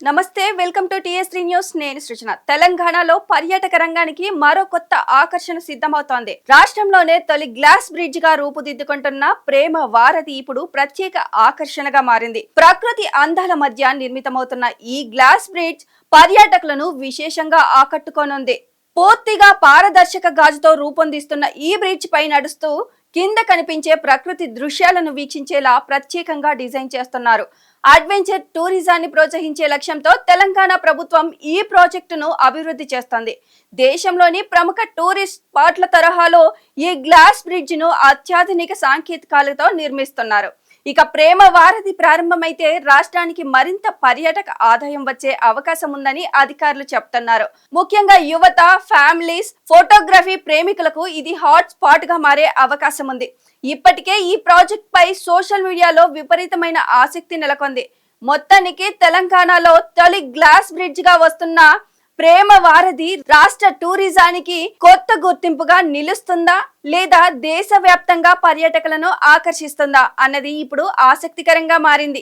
నమస్తే, welcome to టీఎస్3 news. నేను సృజన. తెలంగాణలో పర్యాటక రంగానికి మరో కొత్త ఆకర్షణ సిద్ధమవుతోంది. రాష్ట్రంలోనే తొలి గ్లాస్ బ్రిడ్జ్ గా రూపుదిద్దుకుంటున్న ప్రేమ వారధి ఇప్పుడు ప్రత్యేక ఆకర్షణగా మారింది. ప్రకృతి అందాల మధ్య నిర్మితమవుతున్న ఈ గ్లాస్ బ్రిడ్జ్ పర్యాటకులను విశేషంగా ఆకట్టుకోనుంది. పూర్తిగా పారదర్శక గాజుతో రూపొందిస్తున్న ఈ బ్రిడ్జ్ పై నడుస్తూ కింద కనిపించే ప్రకృతి దృశ్యాలను వీక్షించేలా ప్రత్యేకంగా డిజైన్ చేస్తున్నారు. అడ్వెంచర్ టూరిజాన్ని ప్రోత్సహించే లక్ష్యంతో తెలంగాణ ప్రభుత్వం ఈ ప్రాజెక్టును అభివృద్ధి చేస్తోంది. దేశంలోని ప్రముఖ టూరిస్ట్ స్పాట్ల తరహాలో ఈ గ్లాస్ బ్రిడ్జ్ ను అత్యాధునిక సాంకేతికాలతో నిర్మిస్తున్నారు. ఇక ప్రేమ వారధి ప్రారంభమైతే రాష్ట్రానికి మరింత పర్యాటక ఆదాయం వచ్చే అవకాశం ఉందని అధికారులు చెప్తున్నారు. ముఖ్యంగా యువత, ఫ్యామిలీస్, ఫోటోగ్రఫీ ప్రేమికులకు ఇది హాట్ స్పాట్ గా మారే అవకాశం ఉంది. ఇప్పటికే ఈ ప్రాజెక్ట్ పై సోషల్ మీడియాలో విపరీతమైన ఆసక్తి నెలకొంది. మొత్తానికి తెలంగాణలో తొలి గ్లాస్ బ్రిడ్జ్ గా వస్తున్న ప్రేమ వారధి రాష్ట్ర టూరిజానికి కొత్త గుర్తింపుగా నిలుస్తుందా లేదా దేశవ్యాప్తంగా పర్యాటకులను ఆకర్షిస్తుందా అన్నది ఇప్పుడు ఆసక్తికరంగా మారింది.